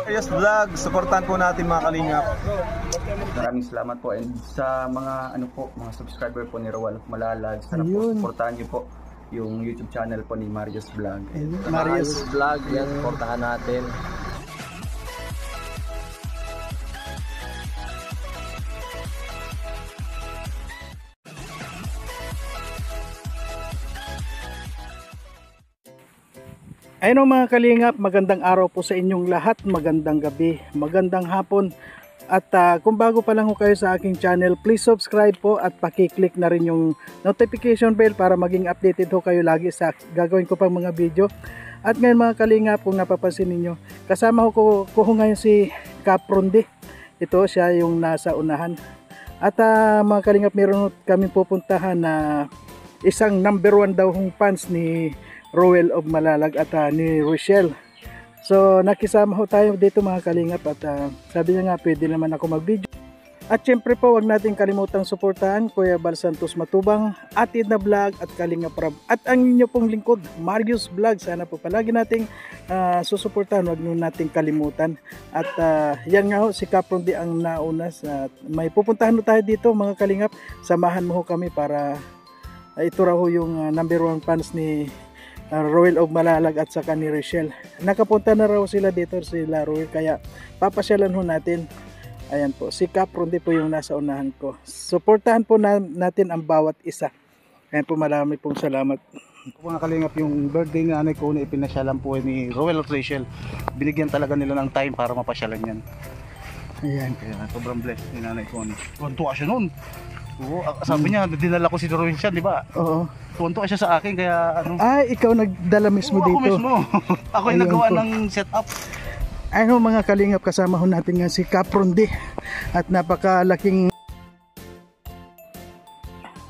Marius Vlog, supportan po natin mga kalingap. Maraming salamat po, and sa mga mga subscriber po ni Roel of Malalag, sana po supportahan niyo po yung YouTube channel po ni Marius Vlog. Marius Vlog, yan, supportahan natin. Ayun mga kalingap, magandang araw po sa inyong lahat, magandang gabi, magandang hapon. At kung bago pa lang ho kayo sa aking channel, please subscribe po at pakiclick na rin yung notification bell para maging updated ho kayo lagi sa gagawin ko pang mga video. At ngayon mga kalingap, kung napapansin ninyo, kasama ko ngayon si Kaprondi. Ito siya yung nasa unahan. At mga kalingap, meron kami pupuntahan na isang #1 daw hong fans ni Roel of Malalag at ni Rochelle. So nakisama ho tayo dito mga kalingap at sabi niya nga pwede naman ako mag-video. At syempre po wag natin kalimutang suportahan Kuya Bal Santos Matubang, Atid na Vlog at Kalingap Rab. At ang inyo pong lingkod, Marius Vlog. Sana po palagi nating susuportahan, wag nyo nating kalimutan. At yan nga ho, si Kaprondi ang nauna. May pupuntahan ho tayo dito mga kalingap. Samahan mo ho kami para ito raw ho yung #1 fans ni Roel of Malalag at saka ni Rochelle. Nakapunta na raw sila dito, sila Roel, kaya papasyalan ho natin. Ayan po, si Kaprondi po yung nasa unahan ko. Suportahan po natin ang bawat isa. Ayan po, marami pong salamat. Mga kalingap, yung birthday ni nanay ko na ipinasyalan po ni Roel at Rachel. Binigyan talaga nila ng time para mapasyalan yan. Ayan. Kaya sobrang blessed ni nanay ko. Tuwa siya noon. Oo, sabi niya, dinala ko si Roel siya, di ba? Oo. Tuwan-tuwa siya sa akin, kaya ikaw nagdala mismo dito. Ako mismo. Ako yung nagawa ng setup. Ayun mga kalingap, kasama ho natin nga si Kaprondi. At napakalaking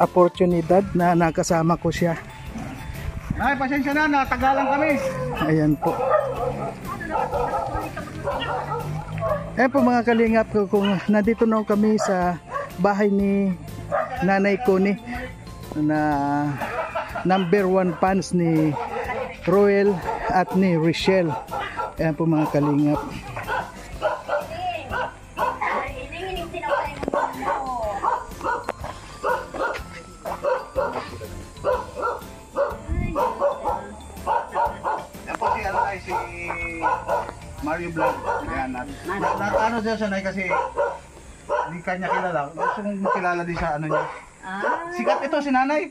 oportunidad na nakasama ko siya. Ay, pasensya na, natagalan kami. Ayan po. Ayan po mga kalingap, kung nandito na kami sa bahay ni Nanay Connie na #1 fans ni Roel at ni Rochelle. Ayan po mga kalingap. Yan po si Mario Vlog. Ayan, ano siya sanay kasi hindi kanya kilala. Gusto mong makilala din sa ano niya. Sikat ito si nanay.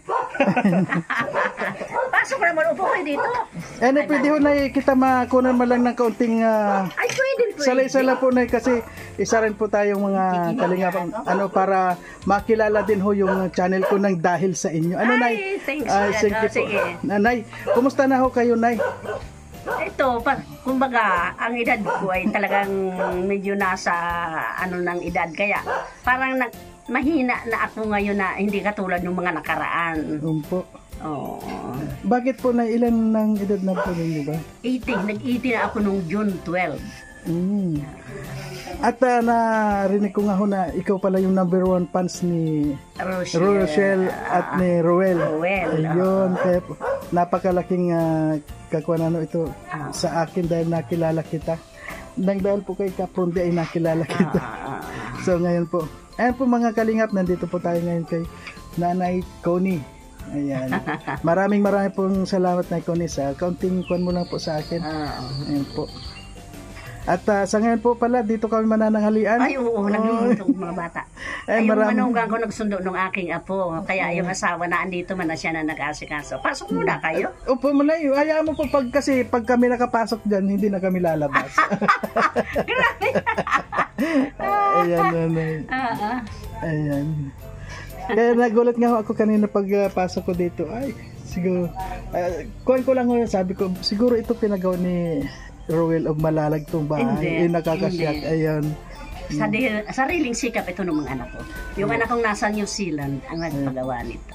Pasok naman, upo kayo dito. Pwede ho na kita makunan mo lang ng kaunting Ay, pwede. sala-sala po na kasi isa rin po tayong mga kalingap para makilala din ho yung channel ko ng dahil sa inyo. Ano, Nay? Thanks. Thank you po. Sige. Nay, kumusta na ho kayo, Nay? Ito, kumbaga, ang edad ko ay talagang medyo nasa ng edad. Kaya parang mahina na ako ngayon na hindi katulad ng mga nakaraan. Po. Oo. Bakit po na ilan ng edad na po ninyo ba? 18. Nag-18 na ako nung June 12. At narinig ko nga ho na ikaw pala yung #1 fans ni Rochelle at ni Roel. Ayun, napakalaking kakuha ito sa akin dahil nakilala kita. Dahil po kay Kaprondi ay nakilala kita. So ngayon po, ayan po mga kalingap, nandito po tayo ngayon kay Nanay Connie. Ayan. Maraming pong salamat na Connie sa kaunting kuwan mo lang po sa akin. Ayan po. At sa ngayon po pala, dito kami manananghalian. Ay, oo, nagluluto mga bata. Ay, yung manugang ko nagsundo ng aking apo. Kaya yung asawa na andito man na siya na nag-asikaso. Pasok muna kayo. Opo, Manay. Hayaan mo po kasi pag kami nakapasok dyan, hindi na kami lalabas. Grabe. Ayan, Nanay. Ayan. Kaya nagulat nga ako kanina pagpasok ko dito. Ay, siguro. Kuhan ko lang ngayon, sabi ko, siguro ito pinagawa ni Roel of Malalag itong bahay. Nakakasyak. Ayan. Sariling sikap ito ng mga anak ko. Yung anak kong nasa New Zealand ang nagpagawa nito.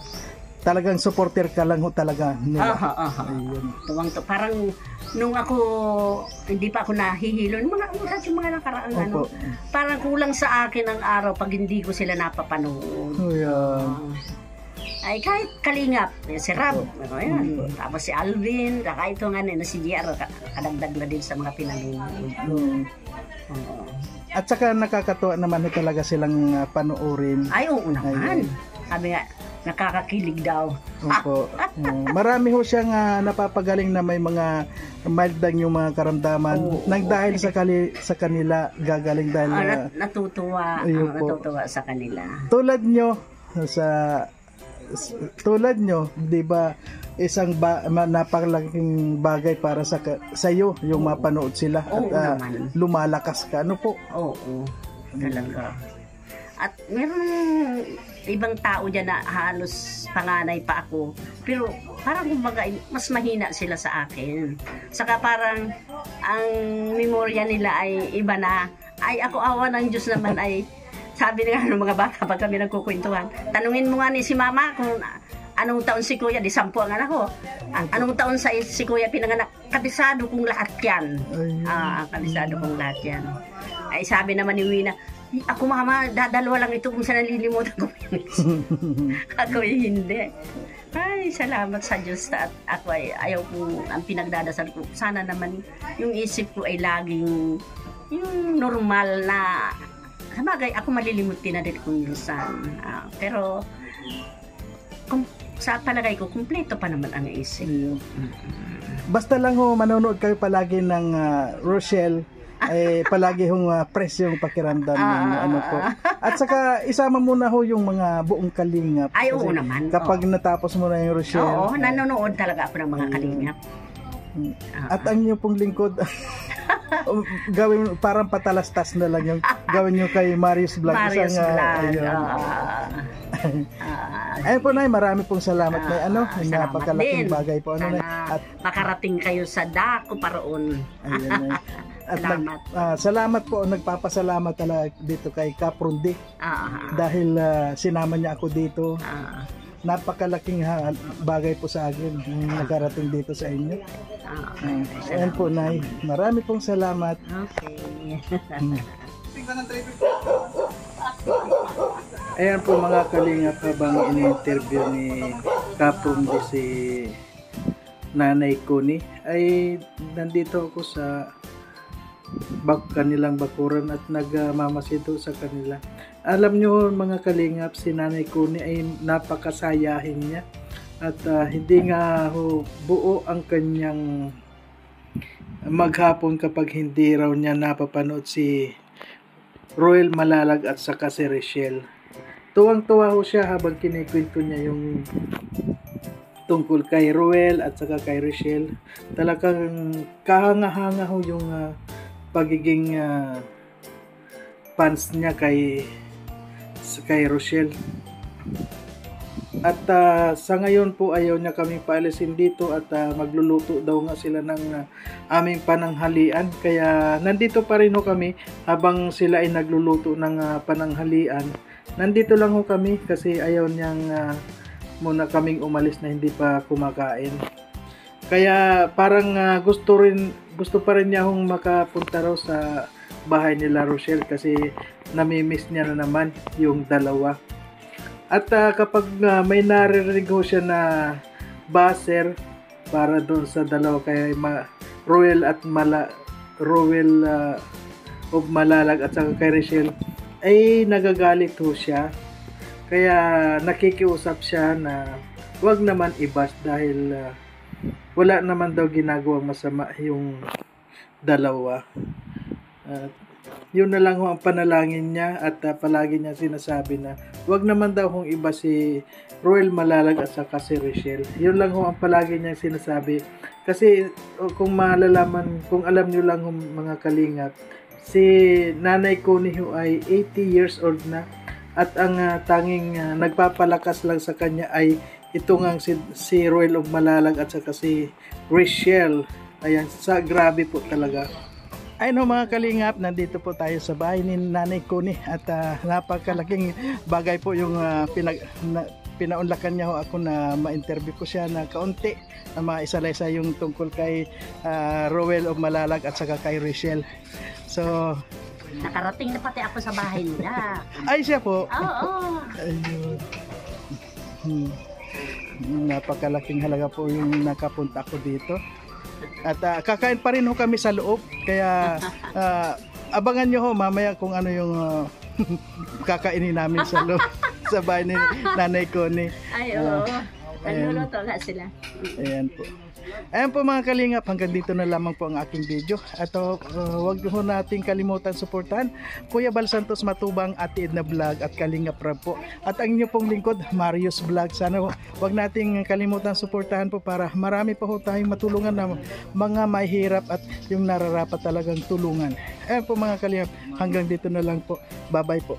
Talagang supporter ka lang ho talaga nila. Tuwang to. Parang nung ako, hindi pa ako nahihilo. Yung mga nakaraan parang kulang sa akin ang araw pag hindi ko sila napapanood. Ay kahit Kalingap, si Rab, tapos si Alvin, saka ito nga na si JR, kadagdag na din sa mga pinanood. Oo. At saka nakakatuwa naman talaga silang panoorin. Ay, oo naman. Ayun. Sabi nga, nakakakilig daw. Opo. Marami ho siyang napapagaling na may mga mild yung mga karamdaman. Oo, nang dahil sa kanila gagaling dahil Natutuwa. Ayun po. Natutuwa sa kanila. tulad nyo, 'di ba? Isang napakalaking bagay para sa iyo yung mapanood sila Oo at naman. lumalakas ka. Ano po? Oo. Talaga. At meron ibang tao dyan na halos panganay pa ako. Pero parang kumbaga mas mahina sila sa akin. Saka parang ang memorya nila ay iba na. Ay ako awa ng Diyos naman ay sabi nga ng mga bata pag kami nagkukwentuhan. Tanungin mo nga ni si mama kung anong taon si kuya, di 10 ang anak ko. Anong taon si kuya pinanganak? Kabisado kong lahat yan. Kabisado kong lahat yan. Ay sabi naman ni Wina, ako mama, dalawa lang ito kung saan nalilimutan ko. Ako hindi. Ay, salamat sa Diyos at ako ay ayaw kong ang pinagdadasal ko. Sana naman yung isip ko ay laging yung normal na sabagay, ako malilimutin na din kung minsan. Pero sa palagay ko, kumpleto pa naman ang isip. Basta lang ho, manonood kayo palagi ng Rochelle, palagi hong press yung pakiramdam ninyo, ano po. At saka isama muna ho yung mga buong kalingap. Ay, oo naman. Kapag natapos mo na yung Rochelle. Oo, nanonood talaga ako ng mga kalingap. At ang inyo pong lingkod, gawin parang patalastas na lang yung gawin nyo kay Marius Vlog. Marius Vlog. Ayun po, Nay, marami pong salamat. Salamat Napakalaking din. bagay po. At makarating kayo sa dako paroon. Ayun, at Salamat. salamat po, nagpapasalamat talaga dito kay Kaprundi dahil sinama niya ako dito. Napakalaking bagay po sa akin yung nakarating dito sa inyo. Ayan po, Nay, marami pong salamat. Okay. Ayan po mga kalingap, habang ini-interview ni Kaprundi si Nanay Connie, ay nandito ako sa kanilang bakuran at nagmamasid sa kanila. Alam nyo mga kalingap, si Nanay Connie ay napakasayahin niya at hindi nga buo ang kanyang maghapon kapag hindi raw niya napapanood si Roel Malalag at saka si Richelle. Tuwang-tuwa ho siya habang kinikwento niya yung tungkol kay Roel at saka kay Richelle. Talagang kahanga-hanga ho yung pagiging fans niya kay Rochelle. At sa ngayon po ayaw niya kaming paalisin dito at magluluto daw nga sila ng aming pananghalian. Kaya nandito pa rin ho kami habang sila ay nagluluto ng pananghalian. Nandito lang ho kami kasi ayaw niyang muna kaming umalis na hindi pa kumakain. Kaya parang gusto pa rin niya hong makapunta raw sa bahay nila Rochelle kasi namimiss niya na naman yung dalawa. At kapag may naririnig ho siya na buzzer para doon sa dalawa kay Roel of Malalag at saka kay Richelle, ay nagagalit ho siya. Kaya nakikiusap siya na wag naman ibas dahil wala naman daw ginagawang masama yung dalawa. Yun na lang ho ang panalangin niya at palagi niya sinasabi na wag naman daw hong iba si Roel Malalag at saka si Richelle. Yun lang ho ang palagi niya sinasabi. Kasi kung malalaman, kung alam niyo lang ho mga kalingap, si Nanay Connie ho ay 80 years old na at ang tanging nagpapalakas lang sa kanya ay ito nga si Roel of Malalag at saka si Richelle. Ayan, grabe po talaga. Ayun mga kalingap, nandito po tayo sa bahay ni Nanay Connie at napakalaking bagay po yung pinaunlakan niya ho ako na ma-interview ko siya na kaunti na maisalay-sa yung tungkol kay Roel of Malalag at saka kay Richelle. So, nakarating na pati ako sa bahay nila. Ay, siya po? Oo. Ayun. Napakalaking halaga po yung nakapunta ko dito. At kakain pa rin ho kami sa loob. Kaya Abangan nyo ho mamaya kung ano yung kakainin namin sa loob sa bahay ni Nanay Connie. Ay, oo. Nagluluto nga sila. Ayan po. Ayan po mga kalingap, hanggang dito na lamang po ang aking video. At wag ho nating kalimutan suportahan Kuya Bal Santos Matubang, Ate Edna Vlog at Kalingap Rab po. At ang inyo pong lingkod, Marius Vlog. Sana wag nating kalimutan suportahan po para marami pa ho tayong matulungan na mga mahirap at yung nararapat talagang tulungan. Ayan po mga kalingap, hanggang dito na lang po. Bye bye po.